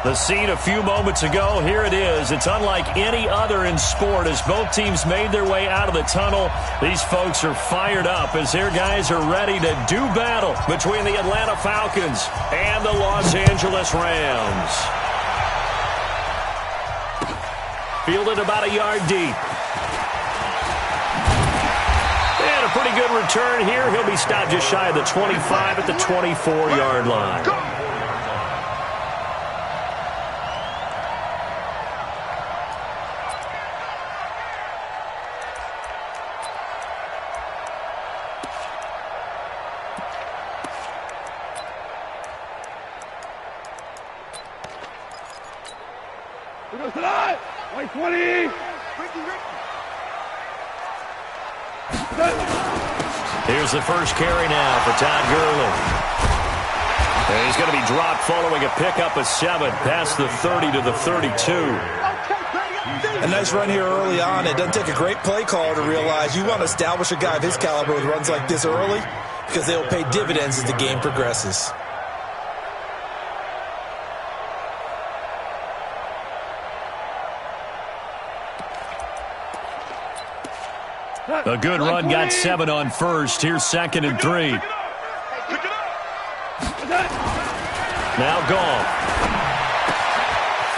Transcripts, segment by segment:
The scene a few moments ago, here it is. It's unlike any other in sport as both teams made their way out of the tunnel. These folks are fired up as their guys are ready to do battle between the Atlanta Falcons and the Los Angeles Rams. Fielded about a yard deep. And a pretty good return here. He'll be stopped just shy of the 25 at the 24-yard line. Here's the first carry now for Todd Gurley. And he's going to be dropped following a pickup of 7 past the 30 to the 32. A nice run here early on. It doesn't take a great play caller to realize you want to establish a guy of his caliber with runs like this early because they will pay dividends as the game progresses. A good run got 7 on first. Here's 2nd and 3. Now gone.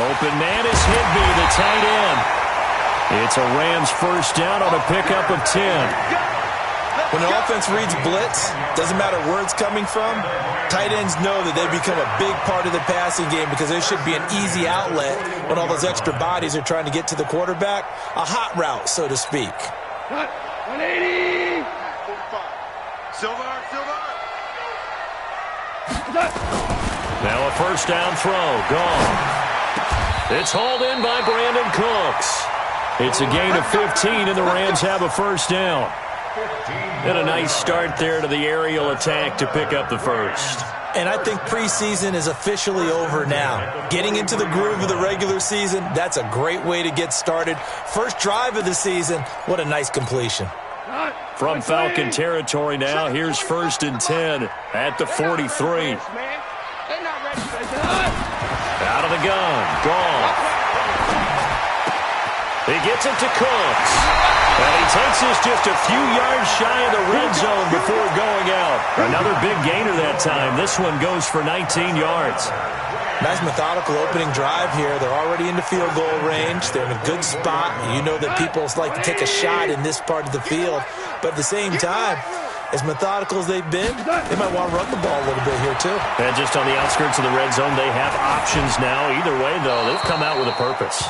Open man is Higbee, the tight end. It's a Rams first down on a pickup of 10. When an offense reads blitz, doesn't matter where it's coming from, tight ends know that they become a big part of the passing game because there should be an easy outlet when all those extra bodies are trying to get to the quarterback. A hot route, so to speak. 180. 45. Silver. Now a first down throw. Gone. It's hauled in by Brandon Cooks. It's a gain of 15, and the Rams have a first down. And a nice start there to the aerial attack to pick up the first. And I think preseason is officially over now. Getting into the groove of the regular season, that's a great way to get started. First drive of the season, what a nice completion. From Falcon territory now, here's 1st and 10 at the 43. Out of the gun, Goff. He gets it to Cooks. And he takes us just a few yards shy of the red zone before going out. Another big gainer that time. This one goes for 19 yards. Nice methodical opening drive here. They're already into field goal range. They're in a good spot. You know that people like to take a shot in this part of the field. But at the same time, as methodical as they've been, they might want to run the ball a little bit here too. And just on the outskirts of the red zone, they have options now. Either way, though, they've come out with a purpose.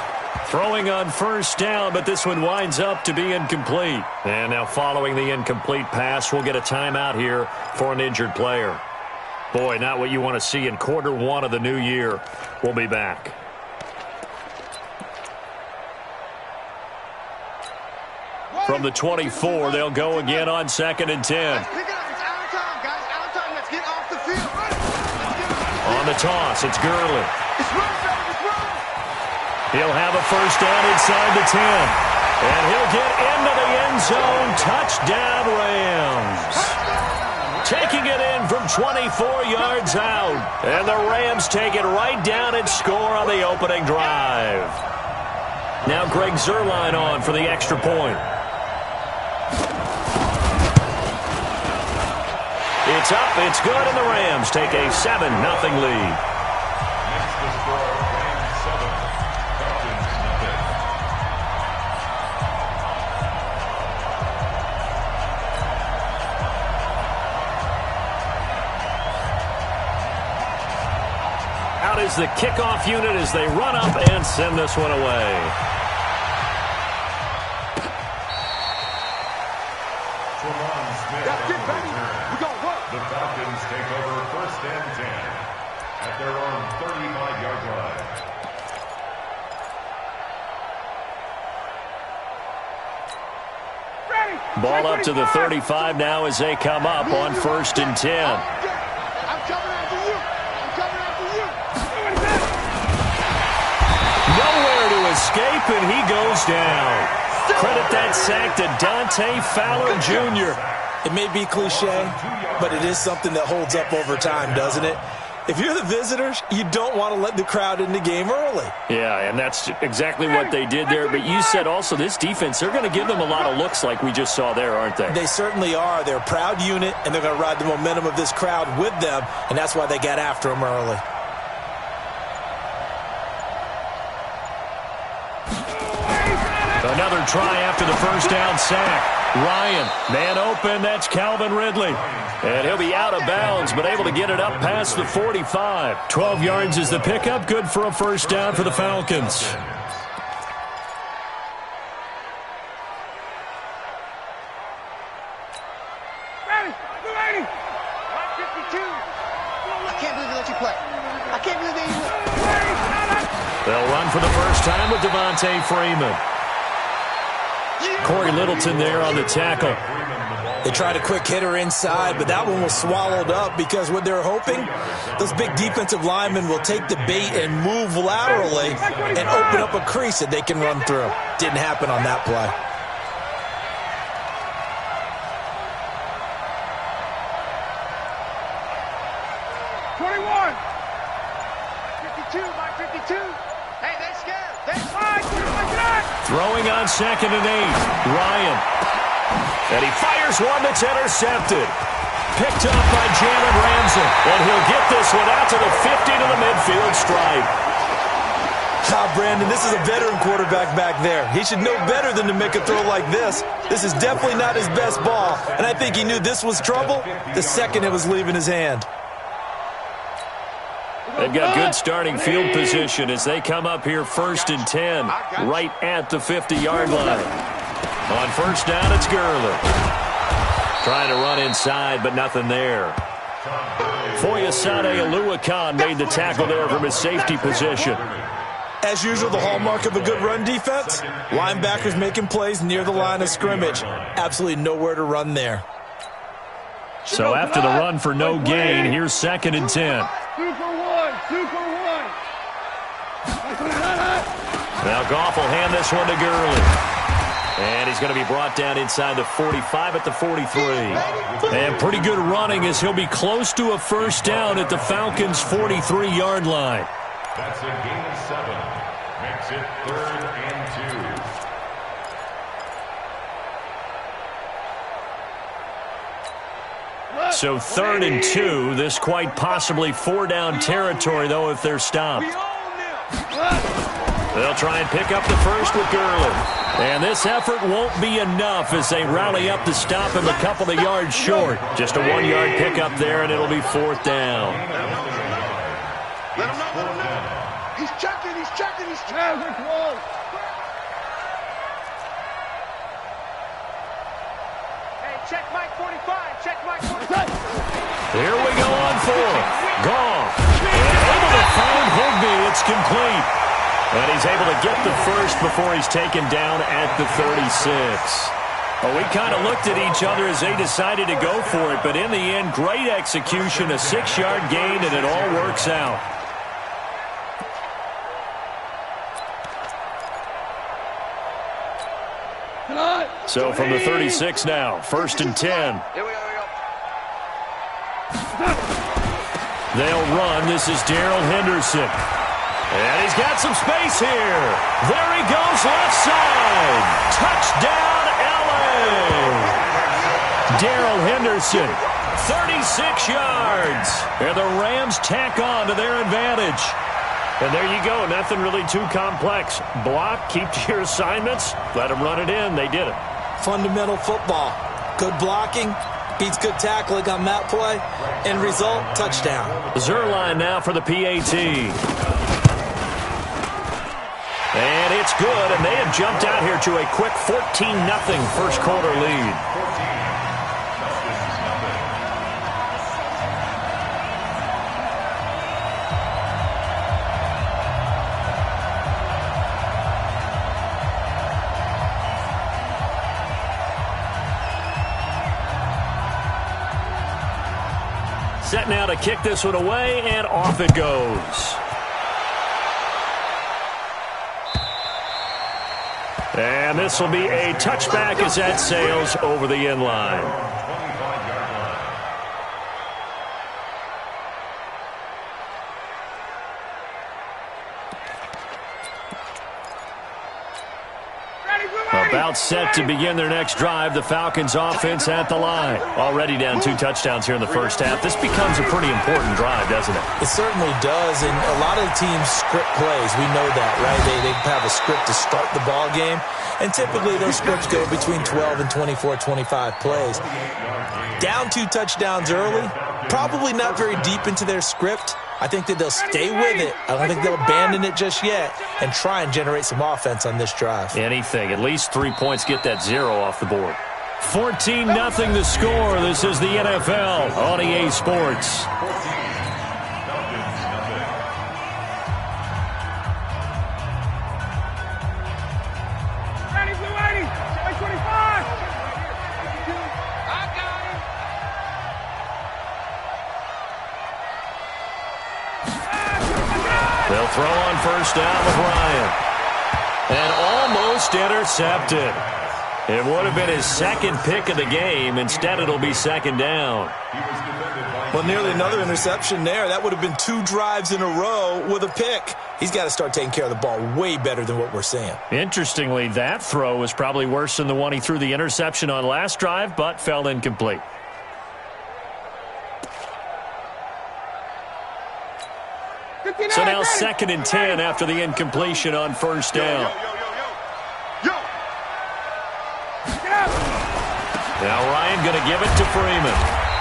Throwing on first down, but this one winds up to be incomplete. And now following the incomplete pass, we'll get a timeout here for an injured player. Boy, not what you want to see in quarter 1 of the new year. We'll be back. From the 24, they'll go again on 2nd and 10. On the toss, it's Gurley. He'll have a first down inside the 10. And he'll get into the end zone. Touchdown, Rams. Taking it in from 24 yards out. And the Rams take it right down and score on the opening drive. Now Greg Zuerlein on for the extra point. It's up, it's good, and the Rams take a 7-0 lead. Out is the kickoff unit as they run up and send this one away. The Falcons take over 1st and 10 at their own 35-yard line. Ball up to the 35 now as they come up on 1st and 10. I'm coming after you. Nowhere to escape, and he goes down. Credit that sack to Dante Fowler Jr. It may be cliche, but it is something that holds up over time, doesn't it? If you're the visitors, you don't want to let the crowd in the game early. Yeah, and that's exactly what they did there. But you said also this defense, they're going to give them a lot of looks like we just saw there, aren't they? They certainly are. They're a proud unit, and they're going to ride the momentum of this crowd with them, and that's why they got after them early. Another try after the first down sack. Ryan, man open, that's Calvin Ridley. And he'll be out of bounds, but able to get it up past the 45. 12 yards is the pickup, good for a first down for the Falcons. Ready. 152. I can't believe they let you play. I can't believe they even. They'll run for the first time with Devontae Freeman. Corey Littleton there on the tackle. They tried a quick hitter inside, but that one was swallowed up because what they're hoping, those big defensive linemen will take the bait and move laterally and open up a crease that they can run through. Didn't happen on that play. Throwing on 2nd and 8. Ryan. And he fires one that's intercepted. Picked up by Jalen Ramsey. And he'll get this one out to the 50 to the midfield stripe. Brandon, this is a veteran quarterback back there. He should know better than to make a throw like this. This is definitely not his best ball. And I think he knew this was trouble the second it was leaving his hand. They've got good starting field position as they come up here 1st and 10, right at the 50-yard line. On first down, it's Gurley. Trying to run inside, but nothing there. Foyesade Oluwakan made the tackle there from his safety position. As usual, the hallmark of a good run defense, linebackers making plays near the line of scrimmage. Absolutely nowhere to run there. So after the run for no gain, here's 2nd and 10. 2 for 1. 2 for 1. Now Goff will hand this one to Gurley. And he's going to be brought down inside the 45 at the 43. And pretty good running as he'll be close to a first down at the Falcons' 43-yard line. That's a gain of 7. Makes it 3rd and 2. So 3rd and 2, this quite possibly 4-down territory, though, if they're stopped. They'll try and pick up the first with Gurley. And this effort won't be enough as they rally up to stop him a couple of yards short. Just a 1-yard pickup there, and it'll be 4th down. Let him know. He's checking. He's close. Check Mike 45. Check Mike 45. Here we go on 4th. Goff. Able to find Higbee. It's complete. And he's able to get the first before he's taken down at the 36. Well, we kind of looked at each other as they decided to go for it. But in the end, great execution, a 6-yard gain, and it all works out. So from the 36 now, 1st and 10. Here we go. They'll run. This is Darrell Henderson. And he's got some space here. There he goes, left side. Touchdown, LA. Darrell Henderson, 36 yards. And the Rams tack on to their advantage. And there you go. Nothing really too complex. Block, keep to your assignments, let them run it in. They did it. Fundamental football. Good blocking beats good tackling on that play. End result, touchdown. Zerline now for the PAT. And it's good, and they have jumped out here to a quick 14-0 first quarter lead. Set now to kick this one away, and off it goes. And this will be a touchback as that sails over the end line. About set to begin their next drive. The Falcons offense at the line. Already down 2 touchdowns here in the first half. This becomes a pretty important drive, doesn't it? It certainly does, and a lot of the teams script plays. We know that, right? They have a script to start the ball game, and typically those scripts go between 12 and 24, 25 plays. Down 2 touchdowns early, probably not very deep into their script. I think that they'll stay with it. I don't think they'll abandon it just yet and try and generate some offense on this drive. Anything. At least 3 points, get that 0 off the board. 14-0 the score. This is the NFL on EA Sports. They'll throw on first down with Ryan. And almost intercepted. It would have been his second pick of the game. Instead, it'll be second down. Well, nearly another interception there. That would have been 2 drives in a row with a pick. He's got to start taking care of the ball way better than what we're seeing. Interestingly, that throw was probably worse than the one he threw the interception on last drive, but fell incomplete. So now 2nd and 10 after the incompletion on first down. Now Ryan going to give it to Freeman.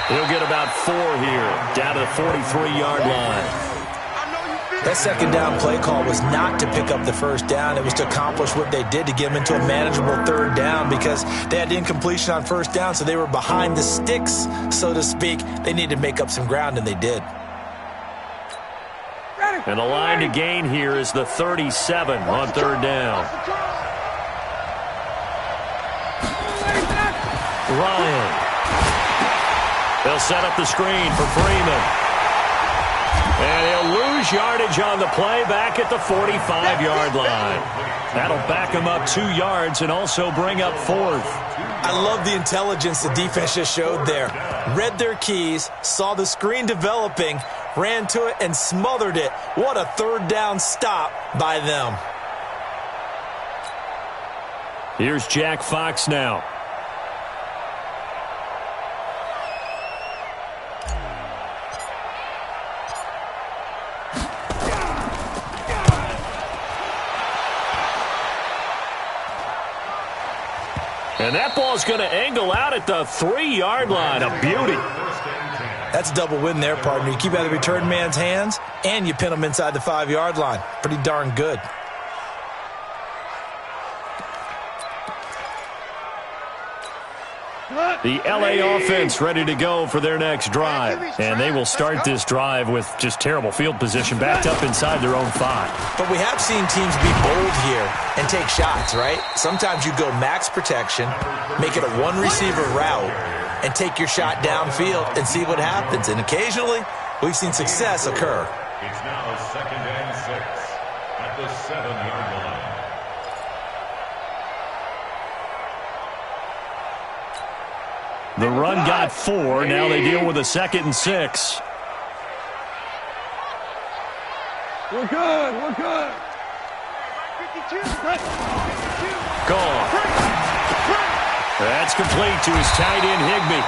He'll get about 4 here, down to the 43-yard line. That second down play call was not to pick up the first down. It was to accomplish what they did, to get them into a manageable 3rd down, because they had incompletion on first down, so they were behind the sticks, so to speak. They needed to make up some ground, and they did. And the line to gain here is the 37 on 3rd down. Ryan. They'll set up the screen for Freeman. And he'll lose yardage on the play back at the 45-yard line. That'll back him up 2 yards and also bring up 4th. I love the intelligence the defense just showed there. Read their keys, saw the screen developing, ran to it, and smothered it. What a 3rd down stop by them. Here's Jack Fox now. And that ball's going to angle out at the 3-yard line. A beauty. That's a double win there, partner. You keep out of the return man's hands, and you pin him inside the 5-yard line. Pretty darn good. The LA offense ready to go for their next drive. And they will start this drive with just terrible field position, backed up inside their own 5. But we have seen teams be bold here and take shots, right? Sometimes you go max protection, make it a 1-receiver route, and take your shot downfield and see what happens. And occasionally, we've seen success occur. It's now 2nd and 6 at the 7-yard line. The run got 4. Now they deal with a 2nd and 6. We're good. We're good. 52. Gone. That's complete to his tight end, Higbee.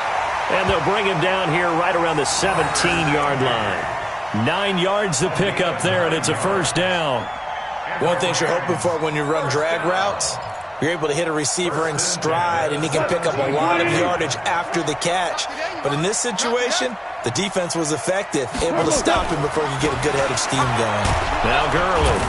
And they'll bring him down here right around the 17-yard line. 9 yards to pick up there, and it's a first down. One thing you're hoping for when you run drag routes, you're able to hit a receiver in stride, and he can pick up a lot of yardage after the catch. But in this situation, the defense was effective, able to stop him before he could get a good head of steam going. Now Gurley.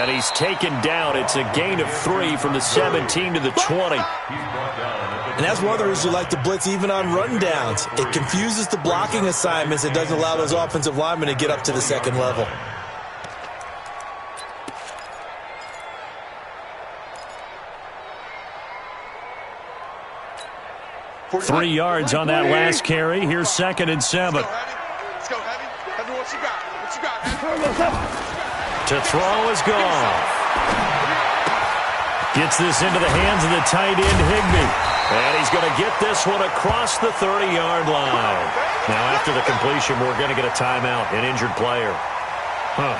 And he's taken down. It's a gain of 3 from the 17 to the 20. And that's one of the reasons you like to blitz even on run downs. It confuses the blocking assignments. It doesn't allow those offensive linemen to get up to the second level. Three yards on that last carry. Here's 2nd and 7. Let's go, Heavy. Heavy, what you got? What you got? To throw is gone. Gets this into the hands of the tight end, Higbee. And he's going to get this one across the 30-yard line. Now, after the completion, we're going to get a timeout, an injured player.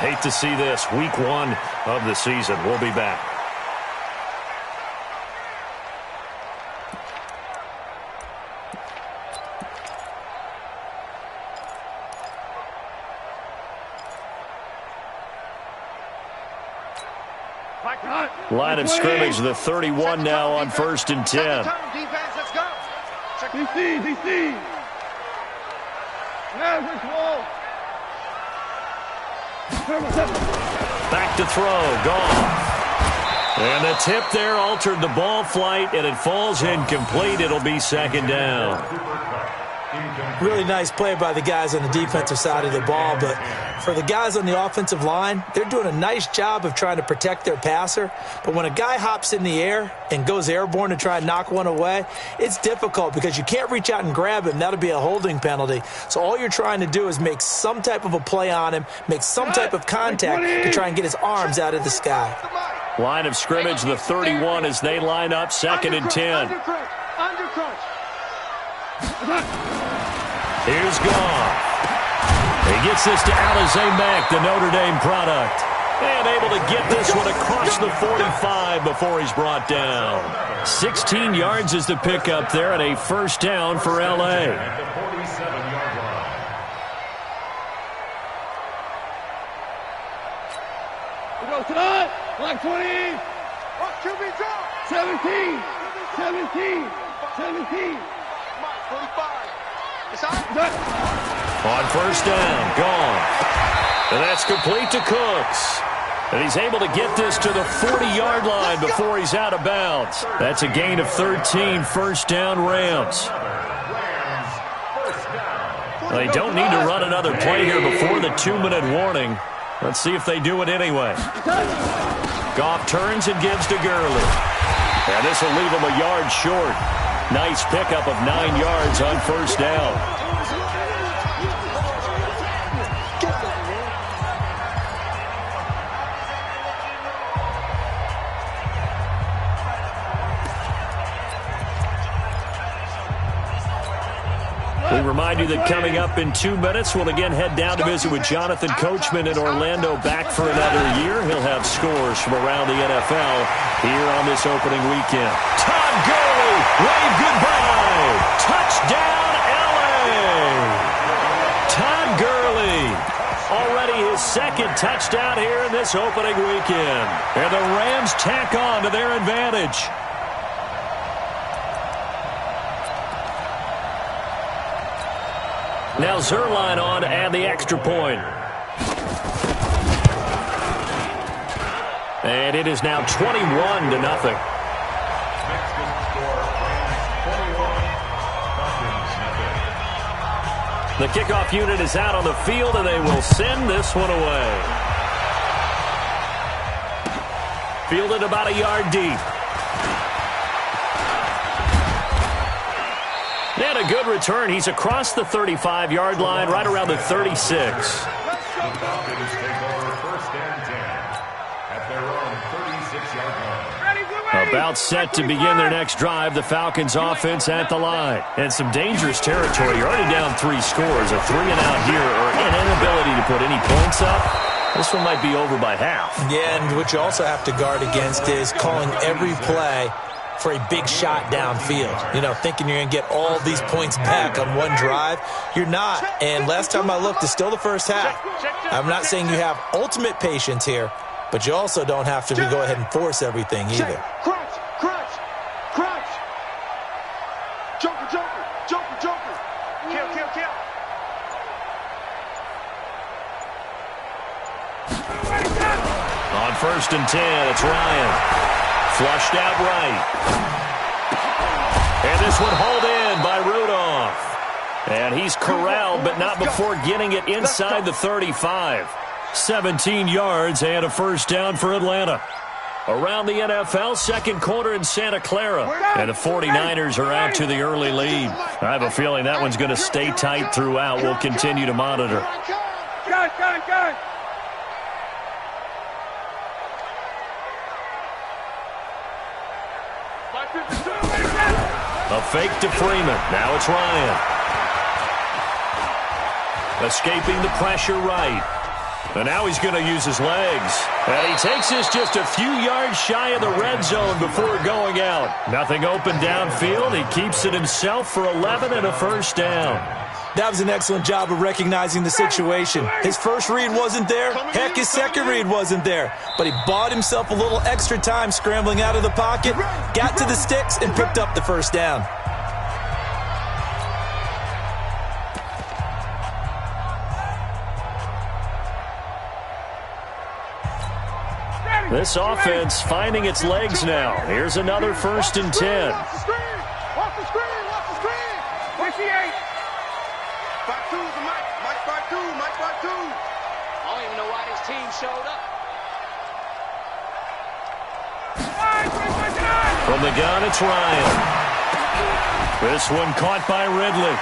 Hate to see this. Week 1 of the season. We'll be back. Line of scrimmage, the 31 now on 1st and 10. Defense, let's go. DC. Back to throw, gone. And the tip there altered the ball flight, and it falls incomplete. It'll be 2nd down. Really nice play by the guys on the defensive side of the ball, but for the guys on the offensive line, they're doing a nice job of trying to protect their passer. But when a guy hops in the air and goes airborne to try and knock one away, it's difficult because you can't reach out and grab him. That'll be a holding penalty. So all you're trying to do is make some type of a play on him, make some type of contact to try and get his arms out of the sky. Line of scrimmage, the 31 as they line up, 2nd and 10. Here's Goff. He gets this to Alizé Mack, the Notre Dame product. And able to get this one across the 45 before he's brought down. 16 yards is the pickup there, and a 1st down for L.A. At the 47-yard line. We go tonight. Like 20. QB drop. 17. Come on, 45. It's on. On 1st down, gone. And that's complete to Cooks. And he's able to get this to the 40-yard line before he's out of bounds. That's a gain of 13, 1st down Rams. They don't need to run another play here before the 2-minute warning. Let's see if they do it anyway. Goff turns and gives to Gurley. And this will leave him a yard short. Nice pickup of 9 yards on 1st down. We remind you that coming up in 2 minutes, we'll again head down to visit with Jonathan Coachman in Orlando, back for another year. He'll have scores from around the NFL here on this opening weekend. Todd Gurley, wave goodbye. Touchdown, L.A. Todd Gurley, already his 2nd touchdown here in this opening weekend. And the Rams tack on to their advantage. Now Zerline on to add the extra point. And it is now 21-0. The kickoff unit is out on the field, and they will send this one away. Fielded about a yard deep. And a good return. He's across the 35-yard line, right around the 36. The Falcons take over 1st and 10 at their own 36-yard line. About set to begin their next drive, the Falcons offense at the line. And some dangerous territory. You're already down 3 scores. A 3-and-out here, or an inability to put any points up. This one might be over by half. Yeah, and what you also have to guard against is calling every play for a big shot downfield. You know, thinking you're going to get all these points back on one drive. You're not. And last time I looked, it's still the first half. I'm not saying you have ultimate patience here, but you also don't have to go ahead and force everything either. Crunch. Joker. Kill. On 1st and 10, it's Ryan. Flushed out right. And this one hauled in by Rudolph. And he's corralled, but not before getting it inside the 35. 17 yards and a 1st down for Atlanta. Around the NFL, 2nd quarter in Santa Clara. And the 49ers are out to the early lead. I have a feeling that one's going to stay tight throughout. We'll continue to monitor. Go. A fake to Freeman. Now it's Ryan. Escaping the pressure right. And now he's going to use his legs. And he takes this just a few yards shy of the red zone before going out. Nothing open downfield. He keeps it himself for 11 and a 1st down. That was an excellent job of recognizing the situation. His first read wasn't there. Heck, his second read wasn't there. But he bought himself a little extra time scrambling out of the pocket, got to the sticks, and picked up the first down. This offense finding its legs now. Here's another 1st and 10. Watch the screen! Watch the screen! Watch the screen! Where's he at? 5-2 is the Mike. Mike 5-2. Mike 5-2. I don't even know why this team showed up. From the gun, it's Ryan. This one caught by Ridley.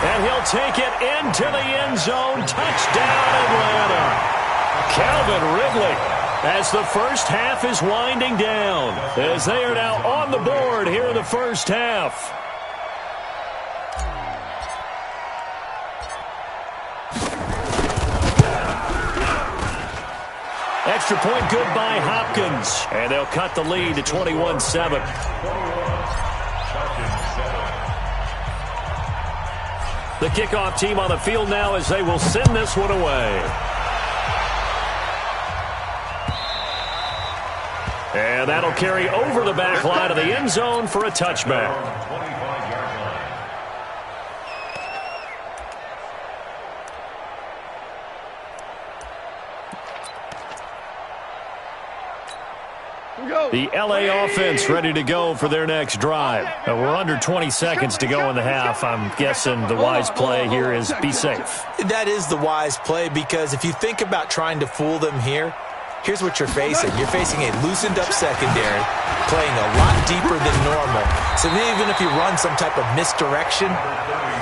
And he'll take it into the end zone. Touchdown, Atlanta. Calvin Ridley, as the first half is winding down, as they are now on the board here in the first half. Extra point good by Hopkins, and they'll cut the lead to 21-7. The kickoff team on the field now as they will send this one away. And that'll carry over the back line of the end zone for a touchback. The LA offense ready to go for their next drive. We're under 20 seconds to go in the half. I'm guessing the wise play here is be safe. That is the wise play, because if you think about trying to fool them here, here's what you're facing. You're facing a loosened-up secondary, playing a lot deeper than normal. So even if you run some type of misdirection,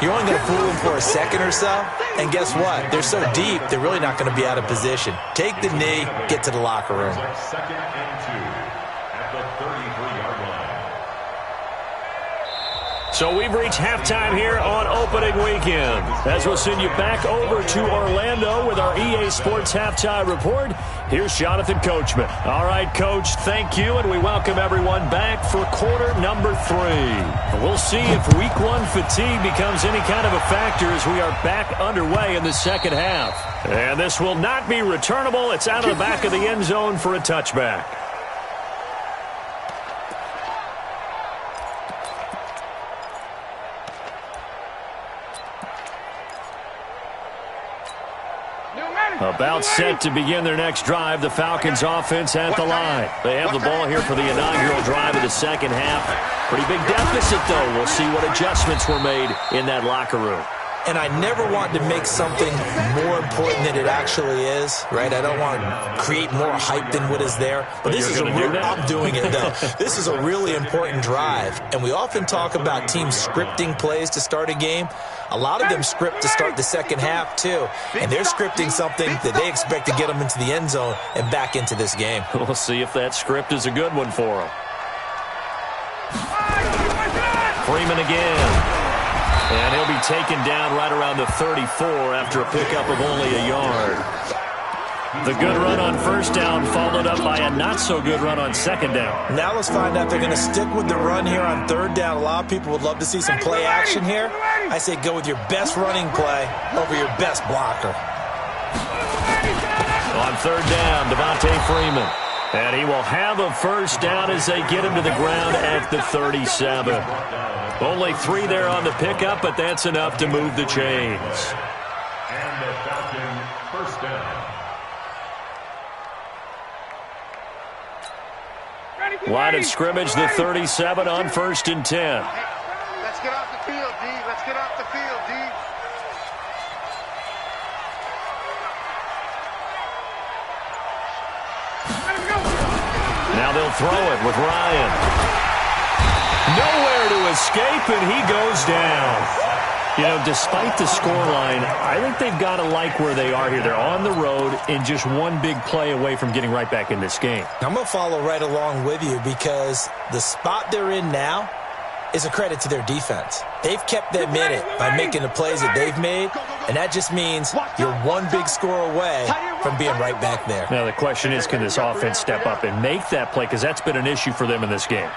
you're only going to fool them for a second or so. And guess what? They're so deep, they're really not going to be out of position. Take the knee, get to the locker room. 2nd and 2 at the 33-yard line. So we've reached halftime here on opening weekend, as we'll send you back over to Orlando with our EA Sports Halftime Report. Here's Jonathan Coachman. All right, Coach, thank you, and we welcome everyone back for quarter number 3. We'll see if week 1 fatigue becomes any kind of a factor as we are back underway in the second half. And this will not be returnable. It's out of the back of the end zone for a touchback. About set to begin their next drive, the Falcons offense at the line. They have the ball here for the inaugural drive of the second half. Pretty big deficit, though. We'll see what adjustments were made in that locker room. And I never want to make something more important than it actually is, right? I don't want to create more hype than what is there. But this is I'm doing it, though. This is a really important drive. And we often talk about teams scripting plays to start a game. A lot of them script to start the second half, too. And they're scripting something that they expect to get them into the end zone and back into this game. We'll see if that script is a good one for them. Freeman again. And he'll be taken down right around the 34 after a pickup of only a yard. The good run on first down followed up by a not-so-good run on second down. Now let's find out if they're going to stick with the run here on third down. A lot of people would love to see some play action here. I say go with your best running play over your best blocker. On third down, Devontae Freeman. And he will have a first down as they get him to the ground at the 37. Only 3 there on the pickup, but that's enough to move the chains. And the Falcon first down. Line of scrimmage, the 37 on 1st and 10. Let's get off the field, D. Let's get off the field, D. Now they'll throw it with Ryan. Nowhere to escape, and he goes down. You know, despite the scoreline, I think they've got to like where they are here. They're on the road and just one big play away from getting right back in this game. I'm going to follow right along with you because the spot they're in now is a credit to their defense. They've kept them in it by making the plays that they've made, and that just means you're one big score away from being right back there. Now the question is, can this offense step up and make that play? Because that's been an issue for them in this game.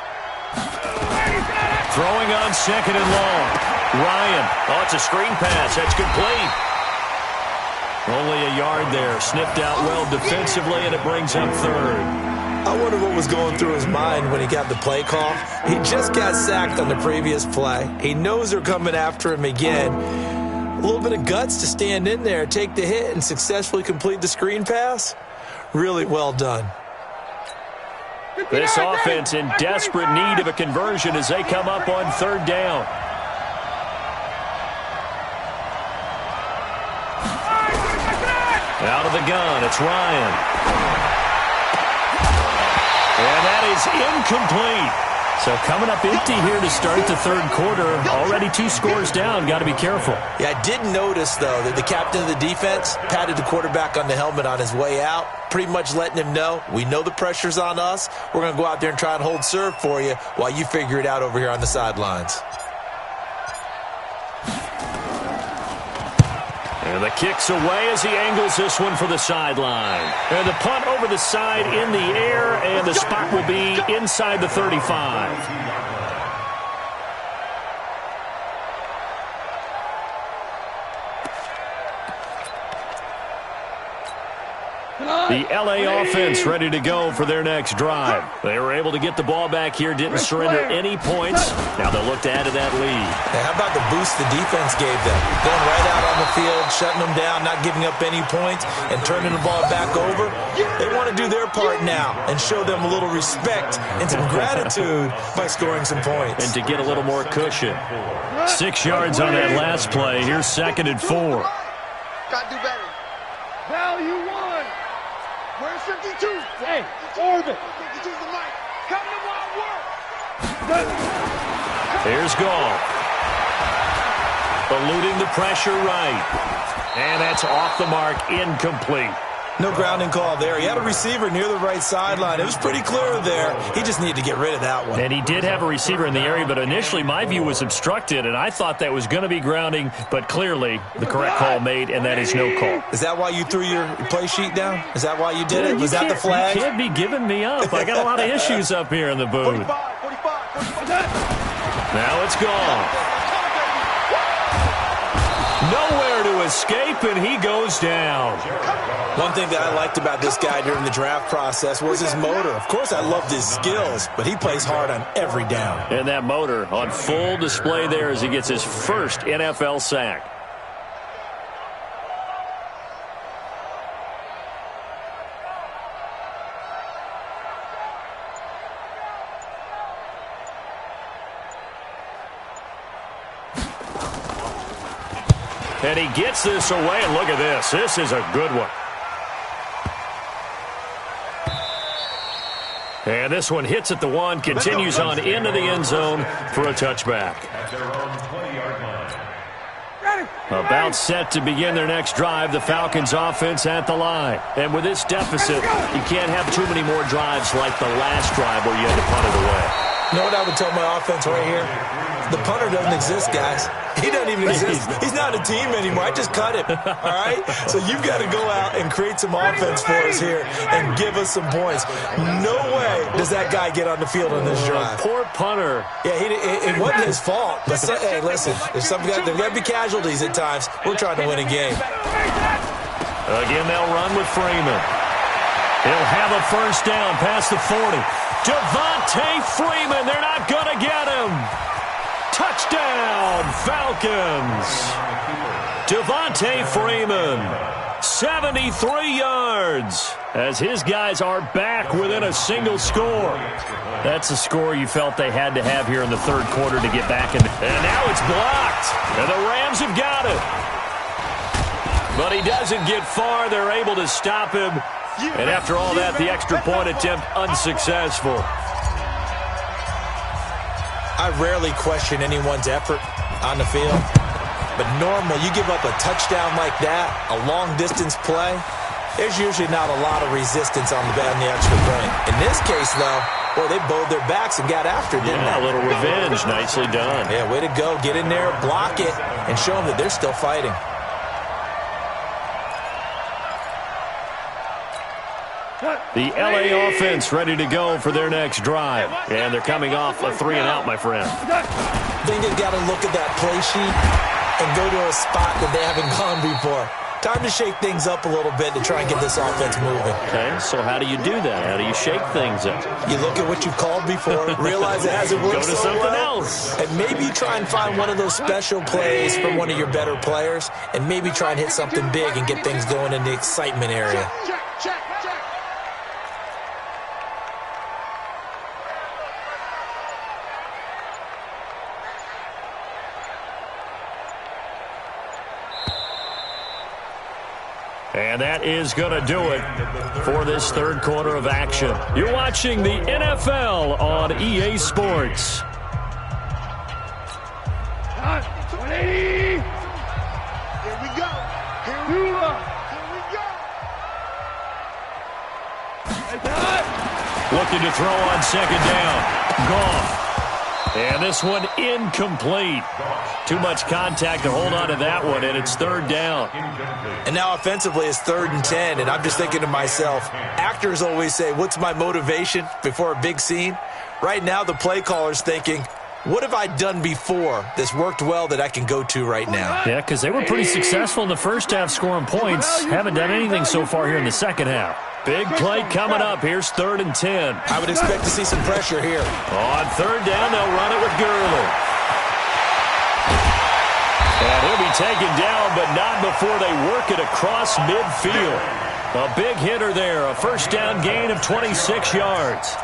Throwing on second and long. Ryan. Oh, it's a screen pass. That's complete. Only a yard there. Sniffed out well defensively, and it brings up third. I wonder what was going through his mind when he got the play call. He just got sacked on the previous play. He knows they're coming after him again. A little bit of guts to stand in there, take the hit, and successfully complete the screen pass. Really well done. This offense in desperate need of a conversion as they come up on third down. Out of the gun, it's Ryan. And that is incomplete. So coming up empty here to start the third quarter. Already 2 scores down. Got to be careful. Yeah, I did notice, though, that the captain of the defense patted the quarterback on the helmet on his way out, pretty much letting him know, we know the pressure's on us. We're going to go out there and try and hold serve for you while you figure it out over here on the sidelines. And the kick's away as he angles this one for the sideline. And the punt over the side in the air, and the spot will be inside the 35. The LA offense ready to go for their next drive. They were able to get the ball back here, didn't surrender any points. Now they'll look to add to that lead. Hey, how about the boost the defense gave them? Going right out on the field, shutting them down, not giving up any points, and turning the ball back over. They want to do their part now and show them a little respect and some gratitude by scoring some points. And to get a little more cushion. 6 yards on that last play. Here's 2nd and 4. Got to do better. Value 1. Where's 52? Hey, Orbit. 52's the mic. Come to wild work. Here's Goff. Eluding the pressure right. And that's off the mark, incomplete. No grounding call there. He had a receiver near the right sideline. It was pretty clear there. He just needed to get rid of that one. And he did have a receiver in the area, but initially my view was obstructed, and I thought that was going to be grounding, but clearly the correct call made, and that is no call. Is that why you threw your play sheet down? Is that why you did it? Was that the flag? You can't be giving me up. I got a lot of issues up here in the booth. 45. Now it's gone. Nowhere to escape, and he goes down. One thing that I liked about this guy during the draft process was his motor. Of course, I loved his skills, but he plays hard on every down. And that motor on full display there as he gets his first NFL sack. And he gets this away, and look at this. This is a good one. And this one hits at the 1, continues on into the end zone for a touchback. About set to begin their next drive, the Falcons offense at the line. And with this deficit, you can't have too many more drives like the last drive where you had to punt it away. You know what I would tell my offense right here? The punter doesn't exist, guys. He doesn't even exist. He's not a team anymore. I just cut him, all right? So you've got to go out and create some offense for us here and give us some points. No way does that guy get on the field on this drive. Poor punter. Yeah, it wasn't his fault. But hey, listen, there's got to be casualties at times. We're trying to win a game. Again, they'll run with Freeman. He'll have a first down past the 40. Devontae Freeman, they're not going to get him. Touchdown, Falcons. Devontae Freeman, 73 yards, as his guys are back within a single score. That's a score you felt they had to have here in the third quarter to get back in. And now it's blocked, and the Rams have got it. But he doesn't get far. They're able to stop him. And after all that, the extra point attempt unsuccessful. I rarely question anyone's effort on the field. But normal, you give up a touchdown like that, a long-distance play, there's usually not a lot of resistance on the extra point. In this case, though, boy, they bowed their backs and got after it, didn't they? A little revenge. Nicely done. Yeah, way to go. Get in there, block it, and show them that they're still fighting. The LA offense ready to go for their next drive. And they're coming off a 3-and-out, my friend. I think they've got to look at that play sheet and go to a spot that they haven't gone before. Time to shake things up a little bit to try and get this offense moving. Okay, so how do you do that? How do you shake things up? You look at what you've called before, realize it hasn't worked Go to so something well, else. and maybe you try and find one of those special plays from one of your better players, and maybe try and hit something big and get things going in the excitement area. Check, check, check. And that is going to do it for this third quarter of action. You're watching the NFL on EA Sports. 180. Here we go. Here we go. Looking to throw on second down. Gone. And this one incomplete. Too much contact to hold on to that one, and it's third down. And now offensively it's 3rd and 10, and I'm just thinking to myself, actors always say, what's my motivation before a big scene? Right now the play caller's thinking, what have I done before that's worked well that I can go to right now? Yeah, because they were pretty successful in the first half scoring points. Haven't done anything so far here in the second half. Big play coming up. Here's 3rd and 10. I would expect to see some pressure here. On third down, they'll run it with Gurley. And he'll be taken down, but not before they work it across midfield. A big hitter there. A first down gain of 26 yards.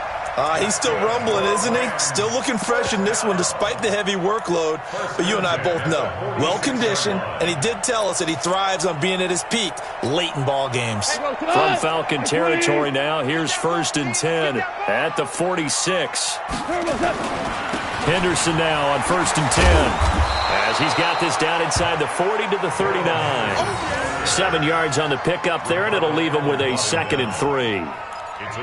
He's still rumbling, isn't he? Still looking fresh in this one despite the heavy workload. But you and I both know, well-conditioned, and he did tell us that he thrives on being at his peak late in ball games. From Falcon territory now, here's 1st and 10 at the 46. Henderson now on 1st and 10 as he's got this down inside the 40 to the 39. 7 yards on the pickup there, and it'll leave him with a 2nd and 3.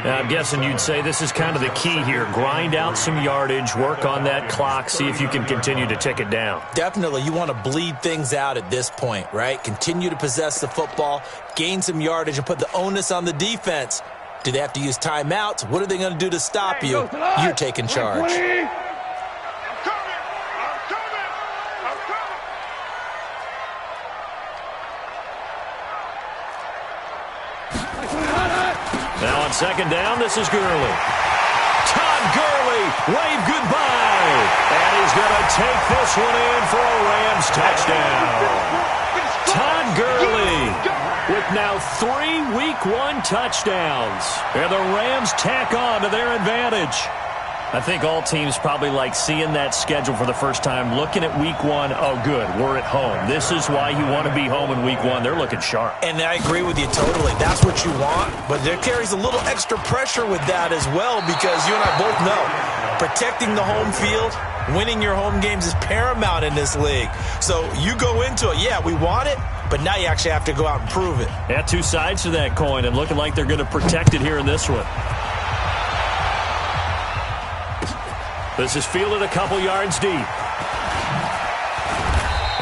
Now, I'm guessing you'd say this is kind of the key here. Grind out some yardage, work on that clock, see if you can continue to tick it down. Definitely. You want to bleed things out at this point, right? Continue to possess the football, gain some yardage, and put the onus on the defense. Do they have to use timeouts? What are they going to do to stop you? You're taking charge. Now on second down, this is Gurley. Todd Gurley, wave goodbye. And he's going to take this one in for a Rams touchdown. Todd Gurley with now 3 Week 1 touchdowns. And the Rams tack on to their advantage. I think all teams probably like seeing that schedule for the first time, looking at Week 1. Oh, good, we're at home. This is why you want to be home in Week 1. They're looking sharp. And I agree with you totally. That's what you want, but there carries a little extra pressure with that as well because you and I both know protecting the home field, winning your home games is paramount in this league. So you go into it, yeah, we want it, but now you actually have to go out and prove it. Yeah, two sides to that coin, and looking like they're going to protect it here in this one. This is fielded a couple yards deep.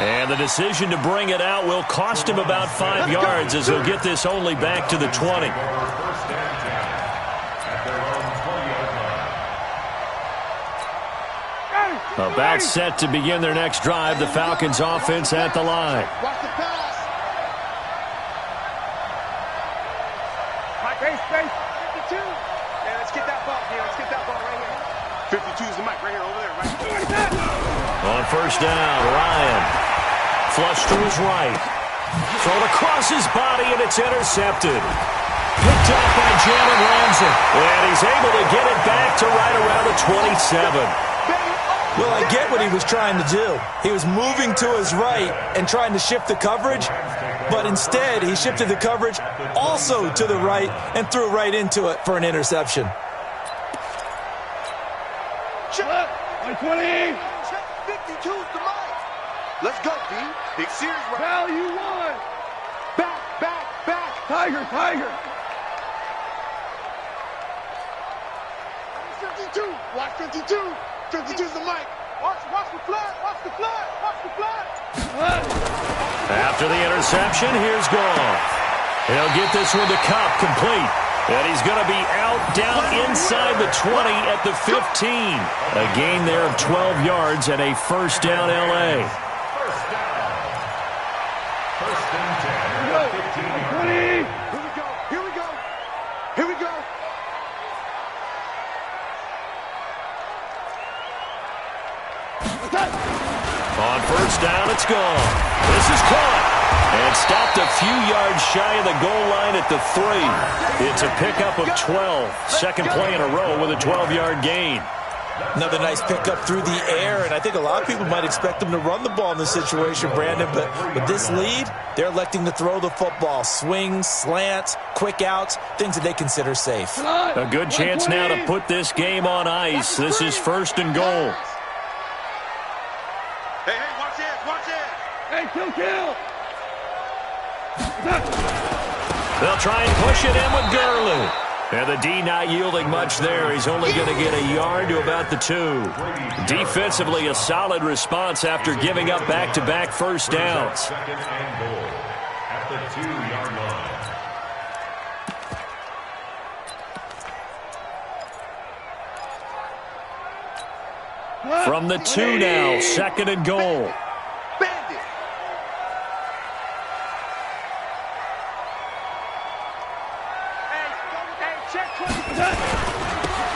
And the decision to bring it out will cost him about 5 yards as he'll get this only back to the 20. About set to begin their next drive. The Falcons offense at the line. Watch the pass. Space. 52. Yeah, let's get that ball here. Let's get that ball right here. 52 is the mic right here, over there, right? On first down, Ryan. Flush to his right. Thrown across his body, and it's intercepted. Picked up by Jalen Ramsey. And he's able to get it back to right around the 27. Well, I get what he was trying to do. He was moving to his right and trying to shift the coverage, but instead he shifted the coverage also to the right and threw right into it for an interception. 120. 52's the mic. Let's go, D. Big series right. Value one. Back. Tiger. 52. Watch 52. 52's the mic. Watch the flag. After the interception, here's Goff. He'll get this one to Cup, complete. And he's going to be out down inside the 20 at the 15. A gain there of 12 yards and a first down, L.A. First down. First and 10. 15. Here we go. Here we go. Here we go. On first down, it's gone. This is caught. And stopped a few yards shy of the goal line at the 3. It's a pickup of 12. Second play in a row with a 12-yard gain. Another nice pickup through the air, and I think a lot of people might expect them to run the ball in this situation, Brandon, but with this lead, they're electing to throw the football. Swings, slants, quick outs, things that they consider safe. A good chance now to put this game on ice. This is first and goal. Hey, watch this, watch this. Hey, kill. They'll try and push it in with Gurley. And the D not yielding much there. He's only going to get a yard to about the 2. Defensively, a solid response after giving up back-to-back first downs. Second and goal at the 2-yard line. From the 2 now, second and goal. Bandit.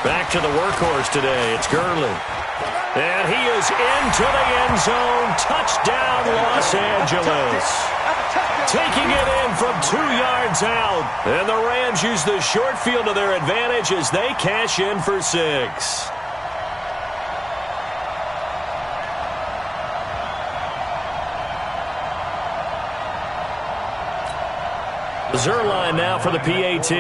Back to the workhorse today. It's Gurley. And he is into the end zone. Touchdown, Los Angeles. Taking it in from 2 yards out. And the Rams use the short field to their advantage as they cash in for 6. Zerline now for the PAT.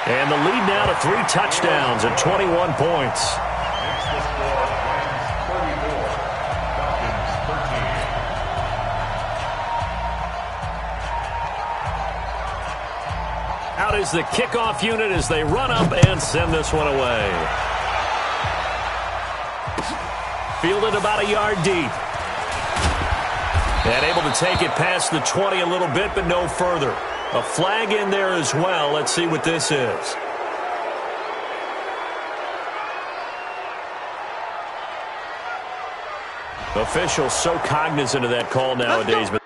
And the lead now to 3 touchdowns and 21 points. Makes the score Rams 34, Falcons 13. Out is the kickoff unit as they run up and send this one away. Fielded about a yard deep. And able to take it past the 20 a little bit, but no further. A flag in there as well. Let's see what this is. Officials so cognizant of that call nowadays. But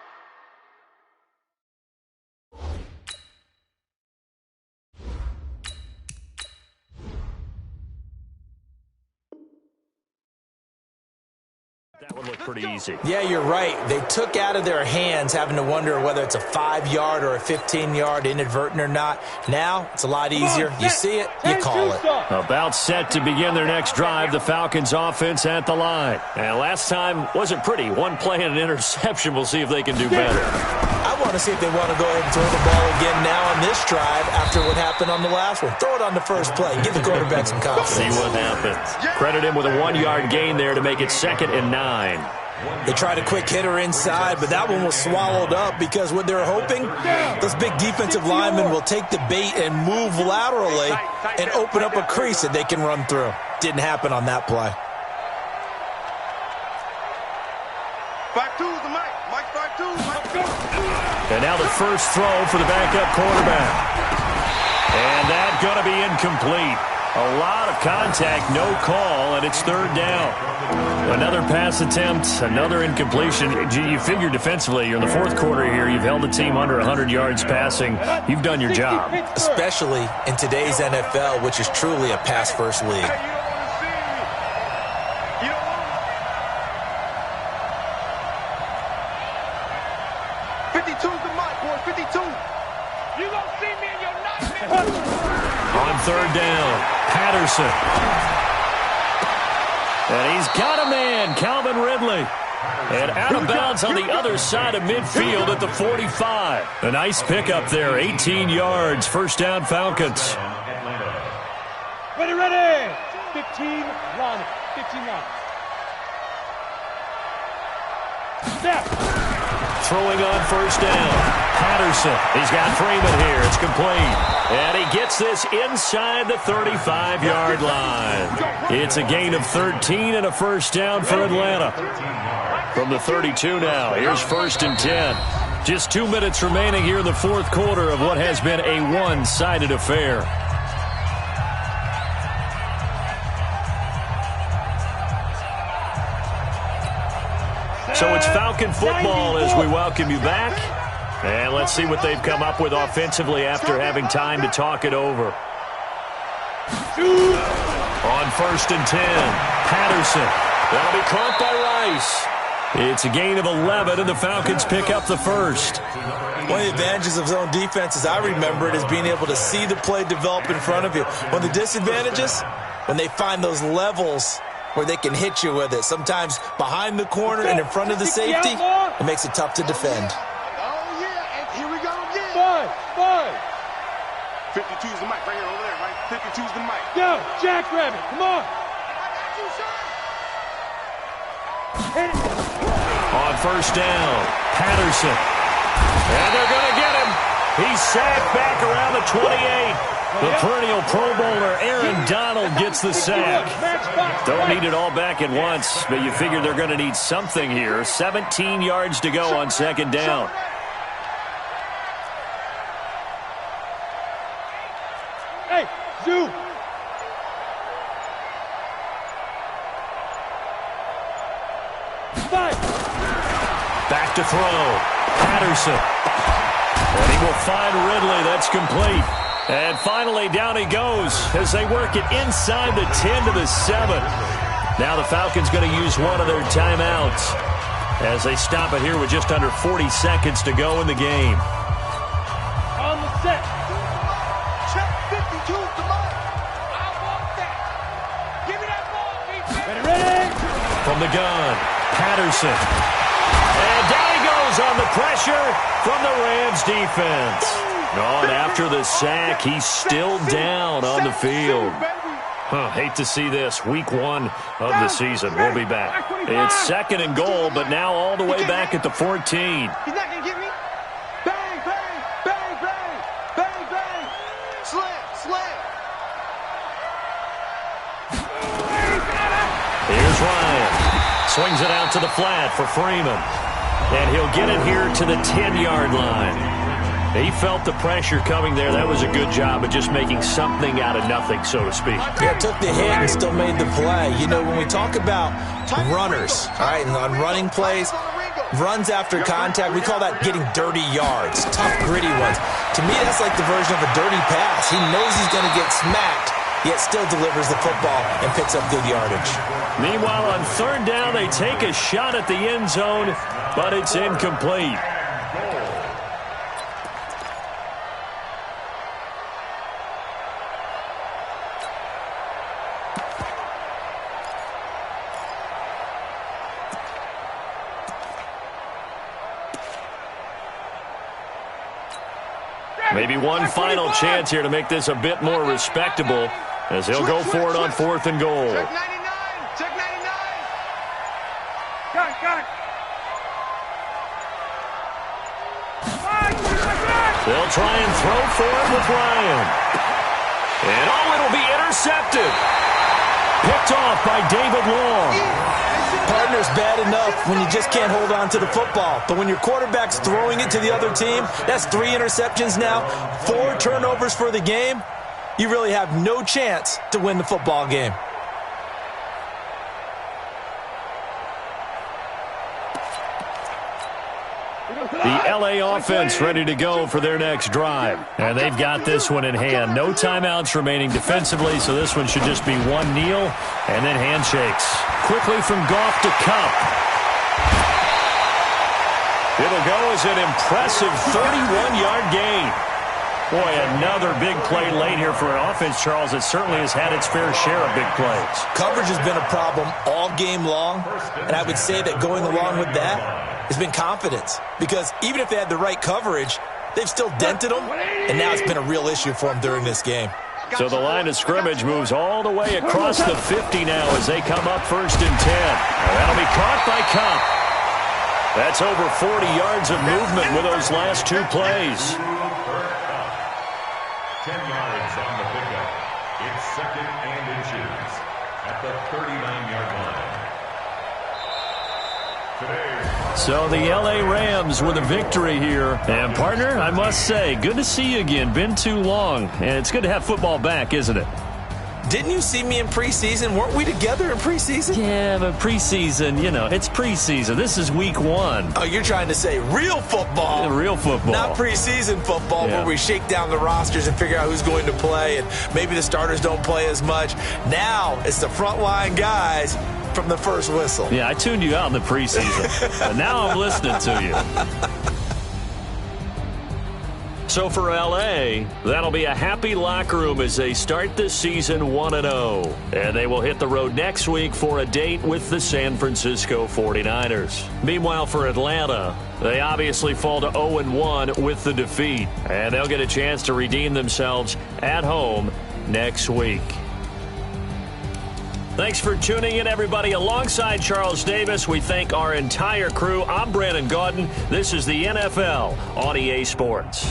that would look pretty easy. Yeah, you're right. They took out of their hands having to wonder whether it's a 5-yard or a 15-yard inadvertent or not. Now, it's a lot easier. You see it, you call it. About set to begin their next drive, the Falcons offense at the line. And last time wasn't pretty. One play and an interception. We'll see if they can do better. I want to see if they want to go ahead and throw the ball again now on this drive after what happened on the last one. Throw it on the first play. Give the quarterback some confidence. See what happens. Credit him with a 1-yard gain there to make it 2nd and 9. They tried a quick hitter inside, but that one was swallowed up because what they're hoping, those big defensive linemen will take the bait and move laterally and open up a crease that they can run through. Didn't happen on that play. 5-2's the Mike. Mike 5-2. Mike, go. And now the first throw for the backup quarterback. And that's going to be incomplete. A lot of contact, no call, and it's 3rd down. Another pass attempt, another incompletion. You figure defensively, you're in the 4th quarter here. You've held the team under 100 yards passing. You've done your job. Especially in today's NFL, which is truly a pass-first league. You don't want to see me. 52's the Mike, boy. 52. You don't see me in your nightmare. On 3rd down, Patterson. And he's got a man, Calvin Ridley. And out of bounds on the other side of midfield at the 45. A nice pickup there, 18 yards. First down, Falcons. Ready. 15, run. 15 run. Step. Throwing on first down. Patterson. He's got Freeman here. It's complete. And he gets this inside the 35-yard line. It's a gain of 13 and a first down for Atlanta. From the 32 now, here's 1st and 10. Just 2 minutes remaining here in the fourth quarter of what has been a one-sided affair. So it's Falcon football as we welcome you back. And let's see what they've come up with offensively after having time to talk it over. On 1st and 10, Patterson. That'll be caught by Rice. It's a gain of 11, and the Falcons pick up the first. One of the advantages of zone defense, as I remember it, is being able to see the play develop in front of you. One of the disadvantages, when they find those levels where they can hit you with it, sometimes behind the corner and in front of the safety, it makes it tough to defend. Oh, yeah, and here we go again. 52's the mic right here over there, right? 52's the mic. Go, Jackrabbit, come on. I got you, son. On 1st down, Patterson. And they're going to get him. He's sacked back around the 28. The perennial Pro Bowler Aaron Donald gets the sack. Don't need it all back at once, but you figure they're going to need something here. 17 yards to go on 2nd down. Hey, Zoo. Back to throw. Patterson. And he will find Ridley. That's complete. And finally, down he goes as they work it inside the 10 to the 7. Now the Falcons going to use one of their timeouts as they stop it here with just under 40 seconds to go in the game. On the set. Check 52's the mic. I want that. Give me that ball, defense. Ready? From the gun, Patterson. And down he goes on the pressure from the Rams defense. And after the sack, he's still down on the field. Hate to see this. Week 1 of the season. We'll be back. It's 2nd and goal, but now all the way back at the 14. He's not going to get me. Bang, bang, bang, bang, bang, bang. Slam, slam. Here's Ryan. Swings it out to the flat for Freeman. And he'll get it here to the 10-yard line. He felt the pressure coming there. That was a good job of just making something out of nothing, so to speak. Yeah, took the hit and still made the play. You know, when we talk about runners, all right, and on running plays, runs after contact, we call that getting dirty yards, tough, gritty ones. To me, that's like the version of a dirty pass. He knows he's going to get smacked, yet still delivers the football and picks up good yardage. Meanwhile, on 3rd down, they take a shot at the end zone, but it's incomplete. Maybe one final chance here to make this a bit more respectable as they'll go for it on 4th and goal. Check 99. Check 99. Got it. They'll try and throw for it with Ryan. And it'll be intercepted. Picked off by David Long. Partner's bad enough when you just can't hold on to the football. But when your quarterback's throwing it to the other team, that's 3 interceptions now, 4 turnovers for the game. You really have no chance to win the football game. The LA offense ready to go for their next drive. And they've got this one in hand. No timeouts remaining defensively, so this one should just be one kneel and then handshakes. Quickly from Goff to Cup. It'll go as an impressive 31-yard gain. Boy, another big play late here for an offense, Charles, that certainly has had its fair share of big plays. Coverage has been a problem all game long, and I would say that going along with that has been confidence. Because even if they had the right coverage, they've still dented them, and now it's been a real issue for them during this game. So the line of scrimmage moves all the way across the 50 now as they come up 1st and 10. That'll be caught by Cup. That's over 40 yards of movement with those last 2 plays. 10 yards on the pickup. It's 2nd and inches at the 39-yard line. So the LA Rams with a victory here. And, partner, I must say, good to see you again. Been too long. And it's good to have football back, isn't it? Didn't you see me in preseason? Weren't we together in preseason? Yeah, but preseason, you know, it's preseason. This is week 1. Oh, you're trying to say real football. Yeah, real football. Not preseason football where we shake down the rosters and figure out who's going to play, and maybe the starters don't play as much. Now it's the frontline guys from the first whistle. Yeah, I tuned you out in the preseason. But now I'm listening to you. So for LA, that'll be a happy locker room as they start this season 1-0. And they will hit the road next week for a date with the San Francisco 49ers. Meanwhile, for Atlanta, they obviously fall to 0-1 with the defeat. And they'll get a chance to redeem themselves at home next week. Thanks for tuning in, everybody. Alongside Charles Davis, we thank our entire crew. I'm Brandon Gaudin. This is the NFL on EA Sports.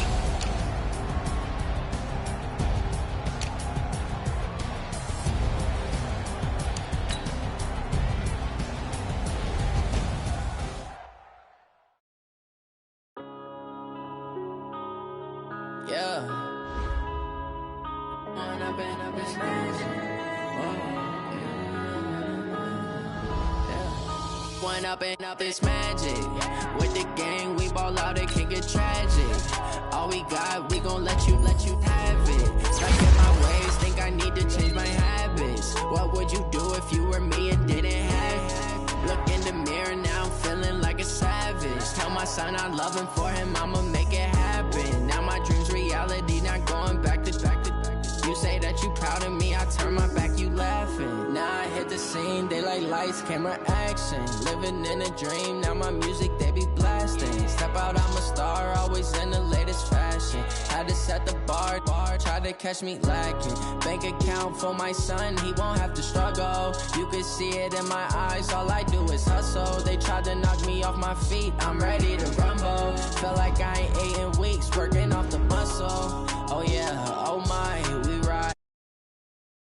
Up this magic with the gang, we ball out, it can get tragic. All we got, we gon' let you have it. Stuck in my ways, think I need to change my habits. What would you do if you were me and didn't have it? Look in the mirror now, I'm feeling like a savage. Tell my son I love him, for him I'ma make it happen. Now my dreams reality, not going back to. You say that you proud of me, I turn my back, you laughing. Now I hit the scene, they like lights, camera, action. Living in a dream, now my music, they be blasting. Step out, I'm a star, always in the latest fashion. Had to set the bar, try to catch me lacking. Bank account for my son, he won't have to struggle. You can see it in my eyes, all I do is hustle. They tried to knock me off my feet, I'm ready to rumble. Feel like I ain't ate in weeks, work